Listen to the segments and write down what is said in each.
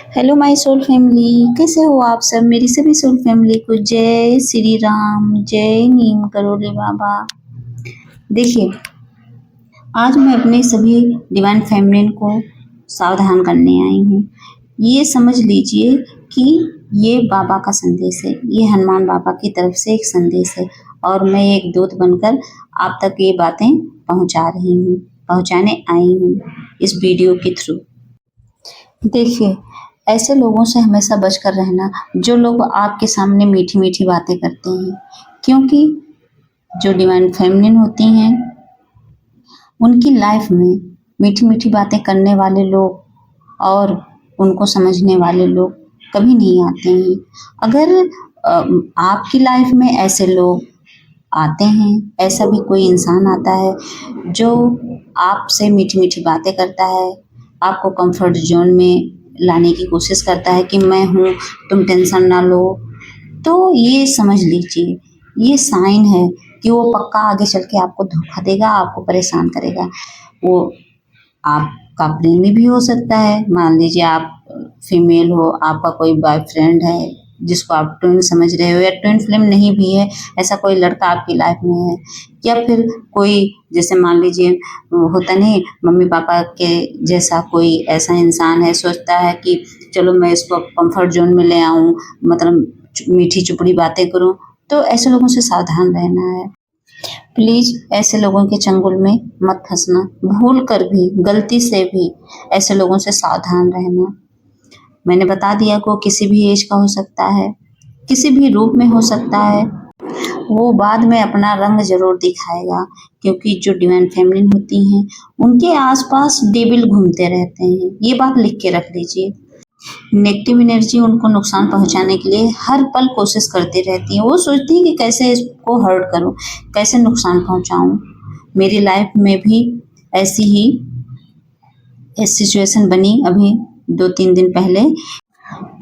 Hello my soul family, कैसे हो आप सब। मेरी सभी सोल फैमिली को जय श्री राम, जय नीम करोली बाबा। देखिए, आज मैं अपने सभी डिवाइन फैमिली को सावधान करने आई हूँ। ये समझ लीजिए कि ये बाबा का संदेश है, ये हनुमान बाबा की तरफ से एक संदेश है और मैं एक दूत बनकर आप तक ये बातें पहुँचाने आई हूँ इस वीडियो के थ्रू। देखिए, ऐसे लोगों से हमेशा बचकर रहना जो लोग आपके सामने मीठी मीठी बातें करते हैं, क्योंकि जो डिवाइन फेमिनिन होती हैं उनकी लाइफ में मीठी मीठी बातें करने वाले लोग और उनको समझने वाले लोग कभी नहीं आते हैं। अगर आपकी लाइफ में ऐसे लोग आते हैं, ऐसा भी कोई इंसान आता है जो आपसे मीठी मीठी बातें करता है, आपको कंफर्ट जोन में लाने की कोशिश करता है कि मैं हूँ, तुम टेंशन ना लो, तो ये समझ लीजिए ये साइन है कि वो पक्का आगे चल के आपको धोखा देगा, आपको परेशान करेगा। वो आपका प्रेमी भी हो सकता है। मान लीजिए आप फीमेल हो, आपका कोई बॉयफ्रेंड है जिसको आप ट्विन समझ रहे हो, या ट्विन फ्लेम नहीं भी है, ऐसा कोई लड़का आपकी लाइफ में है, या फिर कोई जैसे मान लीजिए होता नहीं, मम्मी पापा के जैसा कोई ऐसा इंसान है, सोचता है कि चलो मैं इसको कंफर्ट जोन में ले आऊँ, मतलब मीठी चुपड़ी बातें करूँ। तो ऐसे लोगों से सावधान रहना है। प्लीज ऐसे लोगों के चंगुल में मत फंसना, भूल कर भी, गलती से भी ऐसे लोगों से सावधान रहना। मैंने बता दिया को किसी भी एज का हो सकता है, किसी भी रूप में हो सकता है, वो बाद में अपना रंग जरूर दिखाएगा, क्योंकि जो डिवाइन फेमिनिन होती हैं उनके आसपास डेविल घूमते रहते हैं। ये बात लिख के रख लीजिए। नेगेटिव एनर्जी उनको नुकसान पहुंचाने के लिए हर पल कोशिश करती रहती है। वो सोचती है कि कैसे इसको हर्ट करूं, कैसे नुकसान पहुंचाऊं। मेरी लाइफ में भी ऐसी ही एक सिचुएशन बनी अभी 2-3 दिन पहले।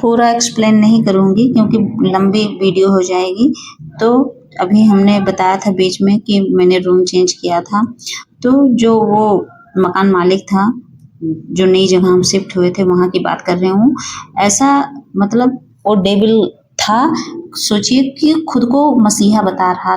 पूरा एक्सप्लेन नहीं करूंगी क्योंकि लंबी वीडियो हो जाएगी। तो अभी हमने बताया था बीच में कि मैंने रूम चेंज किया था, तो जो वो मकान मालिक था, जो नई जगह हम शिफ्ट हुए थे वहाँ की बात कर रही हूँ। ऐसा मतलब वो डेविल था, सोचिए कि खुद को मसीहा बता रहा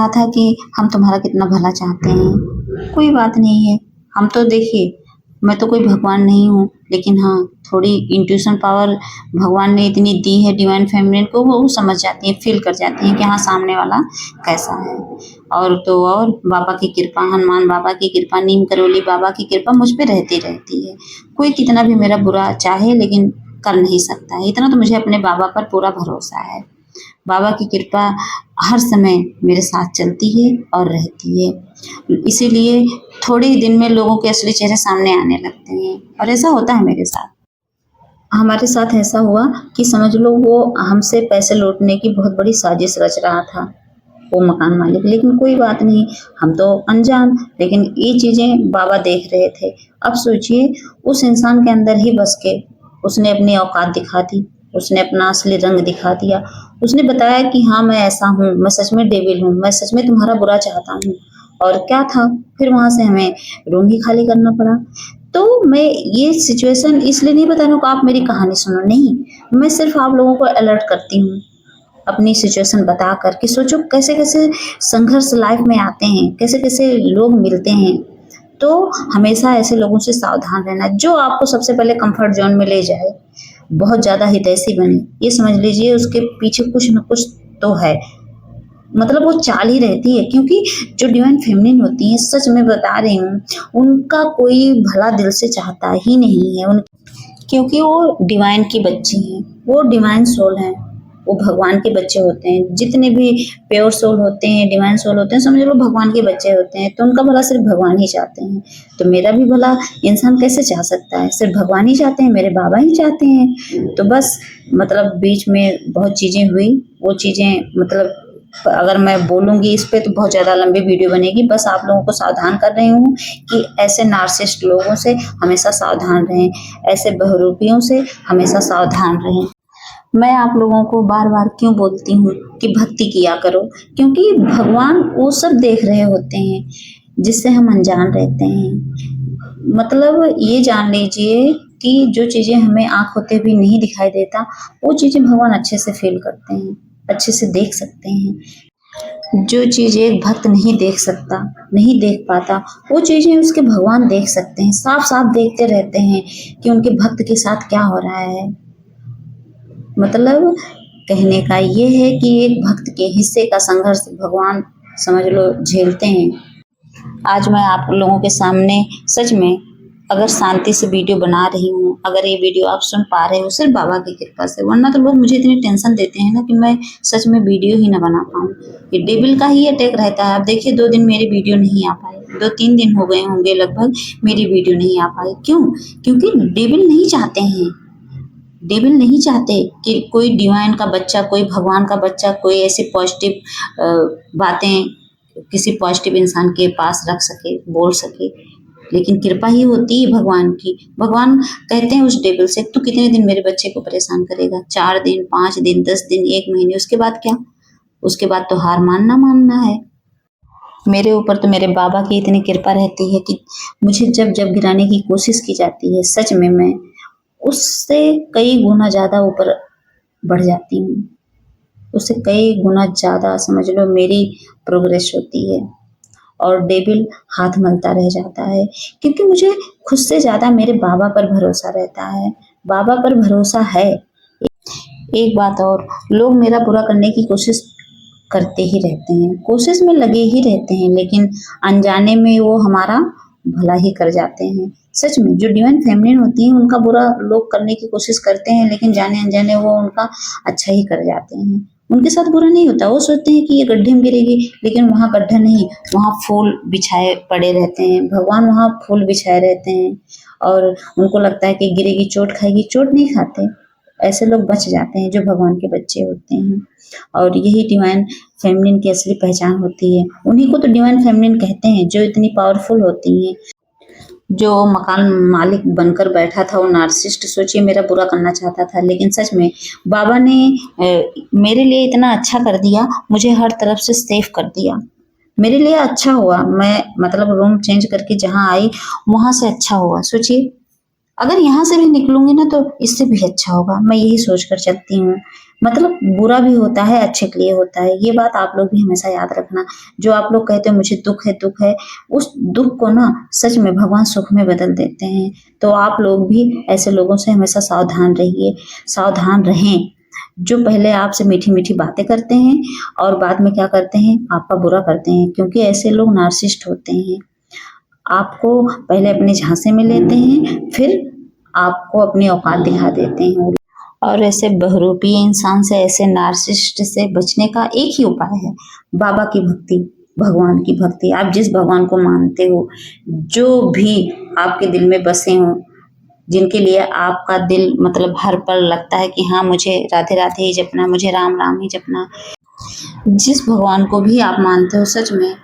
था कि हम तुम्हारा कितना भला चाहते हैं। कोई बात नहीं है, हम तो देखिए, मैं तो कोई भगवान नहीं हूँ, लेकिन हाँ थोड़ी इंट्यूशन पावर भगवान ने इतनी दी है डिवाइन फेमिनिन को, वो समझ जाती है, फील कर जाती है कि हाँ सामने वाला कैसा है। और तो और बाबा की कृपा, हनुमान बाबा की कृपा, नीम करोली बाबा की कृपा मुझ पे रहती है। कोई कितना भी मेरा बुरा चाहे लेकिन कर नहीं सकता है, इतना तो मुझे अपने बाबा पर पूरा भरोसा है। बाबा की कृपा हर समय मेरे साथ चलती है और रहती है, इसीलिए थोड़े ही दिन में लोगों के असली चेहरे सामने आने लगते हैं। और ऐसा होता है मेरे साथ। हमारे साथ ऐसा हुआ कि समझ लो वो हमसे पैसे लूटने की बहुत बड़ी साजिश रच रहा था, वो मकान मालिक। लेकिन कोई बात नहीं, हम तो अनजान, लेकिन ये चीज़ें बाबा देख रहे थे। अब सोचिए उस इंसान के अंदर ही बस के उसने अपनी औकात दिखा दी, उसने अपना असली रंग दिखा दिया। उसने बताया कि हाँ मैं ऐसा हूँ, मैं सच में डेविल हूँ, मैं सच में तुम्हारा बुरा चाहता हूँ। और क्या था, फिर वहाँ से हमें रूम ही खाली करना पड़ा। तो मैं ये सिचुएशन इसलिए नहीं बता रही हूँ कि आप मेरी कहानी सुनो, नहीं, मैं सिर्फ आप लोगों को अलर्ट करती हूँ अपनी सिचुएशन बता कर कि सोचो कैसे कैसे संघर्ष लाइफ में आते हैं, कैसे कैसे लोग मिलते हैं। तो हमेशा ऐसे लोगों से सावधान रहना जो आपको सबसे पहले कंफर्ट जोन में ले जाए, बहुत ज़्यादा हितैषी बने, ये समझ लीजिए उसके पीछे कुछ न कुछ तो है, मतलब वो चाल ही रहती है। क्योंकि जो डिवाइन फेमिनिन होती है, सच में बता रही हूँ, उनका कोई भला दिल से चाहता ही नहीं है क्योंकि वो डिवाइन की बच्ची हैं, वो डिवाइन सोल हैं, वो भगवान के बच्चे होते हैं। जितने भी प्योर सोल होते हैं, डिवाइन सोल होते हैं, समझ लो भगवान के बच्चे होते हैं। तो उनका भला सिर्फ भगवान ही चाहते हैं। तो मेरा भी भला इंसान कैसे चाह सकता है, सिर्फ भगवान ही चाहते हैं, मेरे बाबा ही चाहते हैं। तो बस मतलब बीच में बहुत चीज़ें हुई, वो चीज़ें मतलब अगर मैं बोलूँगी इस पे तो बहुत ज़्यादा लंबी वीडियो बनेगी। बस आप लोगों को सावधान कर रही हूँ कि ऐसे नार्सिसिस्ट लोगों से हमेशा सावधान रहें, ऐसे बहरूपियों से हमेशा सावधान रहें। मैं आप लोगों को बार बार क्यों बोलती हूँ कि भक्ति किया करो, क्योंकि भगवान वो सब देख रहे होते हैं जिससे हम अनजान रहते हैं। मतलब ये जान लीजिए कि जो चीज़ें हमें आँख होते हुए नहीं दिखाई देता, वो चीज़ें भगवान अच्छे से फ़ील करते हैं, अच्छे से देख सकते हैं। जो चीज़ें एक भक्त नहीं देख सकता, नहीं देख पाता, वो चीज़ें उसके भगवान देख सकते हैं, साफ-साफ देखते रहते हैं कि उनके भक्त के साथ क्या हो रहा है। मतलब कहने का ये है कि एक भक्त के हिस्से का संघर्ष भगवान समझ लो झेलते हैं। आज मैं आप लोगों के सामने सच में अगर शांति से वीडियो बना रही हूँ, अगर ये वीडियो आप सुन पा रहे हो सिर्फ बाबा की कृपा से, वरना तो लोग मुझे इतनी टेंशन देते हैं ना कि मैं सच में वीडियो ही ना बना पाऊँ। ये डेविल का ही अटैक रहता है। अब देखिए 2 दिन मेरी वीडियो नहीं आ पाई, 2-3 दिन हो गए होंगे लगभग मेरी वीडियो नहीं आ पाई। क्यों? क्योंकि डेविल नहीं चाहते हैं, डेविल नहीं चाहते कि कोई डिवाइन का बच्चा, कोई भगवान का बच्चा, कोई ऐसी पॉजिटिव बातें किसी पॉजिटिव इंसान के पास रख सके, बोल सके। लेकिन कृपा ही होती है भगवान की। भगवान कहते हैं उस डेविल से, तू कितने दिन मेरे बच्चे को परेशान करेगा? 4 दिन, 5 दिन, 10 दिन, 1 महीने, उसके बाद क्या? उसके बाद तो हार मानना है। मेरे ऊपर तो मेरे बाबा की इतनी कृपा रहती है कि मुझे जब जब गिराने की कोशिश की जाती है, सच में मैं उससे कई गुना ज़्यादा ऊपर बढ़ जाती हूँ। उससे कई गुना ज़्यादा समझ लो मेरी प्रोग्रेस होती है और डेविल हाथ मलता रह जाता है, क्योंकि मुझे खुद से ज़्यादा मेरे बाबा पर भरोसा रहता है। बाबा पर भरोसा है। एक बात और, लोग मेरा बुरा करने की कोशिश करते ही रहते हैं, कोशिश में लगे ही रहते हैं, लेकिन अनजाने में वो हमारा भला ही कर जाते हैं। सच में जो डिवाइन फेमिनिन होती हैं उनका बुरा लोग करने की कोशिश करते हैं, लेकिन जाने अनजाने वो उनका अच्छा ही कर जाते हैं। उनके साथ बुरा नहीं होता, वो सोचते हैं कि ये गड्ढे में गिरेगी, लेकिन वहाँ गड्ढा नहीं, वहाँ फूल बिछाए पड़े रहते हैं, भगवान वहाँ फूल बिछाए रहते हैं और उनको लगता है कि गिरेगी चोट खाएगी, चोट नहीं खाते। ऐसे लोग बच जाते हैं जो भगवान के बच्चे होते हैं और यही डिवाइन फेमिनिन की असली पहचान होती है। उन्हीं को तो डिवाइन फेमिनिन कहते हैं, जो इतनी पावरफुल होती हैं। जो मकान मालिक बनकर बैठा था वो नार्सिसिस्ट, सोचिए मेरा बुरा करना चाहता था, लेकिन सच में बाबा ने मेरे लिए इतना अच्छा कर दिया, मुझे हर तरफ से सेफ कर दिया। मेरे लिए अच्छा हुआ, मैं मतलब रूम चेंज करके जहाँ आई वहाँ से अच्छा हुआ। सोचिए अगर यहाँ से भी निकलूंगी ना तो इससे भी अच्छा होगा, मैं यही सोच कर चलती हूँ। मतलब बुरा भी होता है, अच्छे के लिए होता है। ये बात आप लोग भी हमेशा याद रखना। जो आप लोग कहते हो मुझे दुख है, उस दुख को ना सच में भगवान सुख में बदल देते हैं। तो आप लोग भी ऐसे लोगों से हमेशा सावधान रहिए, सावधान रहें, जो पहले आपसे मीठी-मीठी बातें करते हैं और बाद में क्या करते हैं, आपका बुरा करते हैं, क्योंकि ऐसे लोग नार्सिसिस्ट होते हैं। आपको पहले अपने झांसे में लेते हैं, फिर आपको अपनी औकात दिखा देते हैं। और ऐसे बहरूपी इंसान से, ऐसे नार्सिसिस्ट से बचने का एक ही उपाय है, बाबा की भक्ति, भगवान की भक्ति। आप जिस भगवान को मानते हो, जो भी आपके दिल में बसे हों, जिनके लिए आपका दिल मतलब हर पल लगता है कि हाँ मुझे राधे राधे ही जपना, मुझे राम राम ही जपना। जिस भगवान को भी आप मानते हो, सच में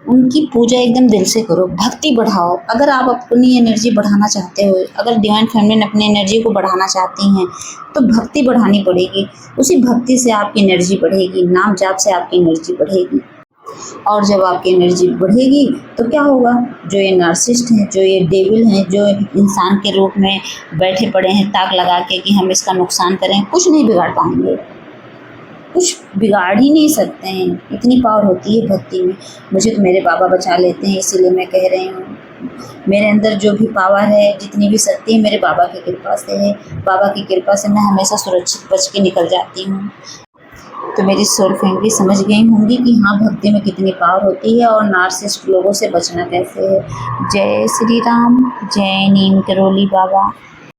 उनकी पूजा एकदम दिल से करो, भक्ति बढ़ाओ। अगर आप अपनी एनर्जी बढ़ाना चाहते हो, अगर डिवाइन फेमिनिन अपनी एनर्जी को बढ़ाना चाहती हैं, तो भक्ति बढ़ानी पड़ेगी। उसी भक्ति से आपकी एनर्जी बढ़ेगी, नाम जाप से आपकी एनर्जी बढ़ेगी। और जब आपकी एनर्जी बढ़ेगी तो क्या होगा, जो ये नार्सिसिस्ट हैं, जो ये डेविल हैं, जो इंसान के रूप में बैठे पड़े हैं ताक लगा के कि हम इसका नुकसान करें, कुछ नहीं बिगाड़ पाएंगे, कुछ बिगाड़ ही नहीं सकते हैं। इतनी पावर होती है भक्ति में। मुझे तो मेरे बाबा बचा लेते हैं, इसीलिए मैं कह रही हूँ, मेरे अंदर जो भी पावर है, जितनी भी शक्ति है, मेरे बाबा की कृपा से है। बाबा की कृपा से मैं हमेशा सुरक्षित बच के निकल जाती हूँ। तो मेरी सोल फैमिली समझ गई होंगी कि हाँ भक्ति में कितनी पावर होती है और नार्सिसिस्ट लोगों से बचना कैसे है। जय श्री राम, जय नीम करोली बाबा।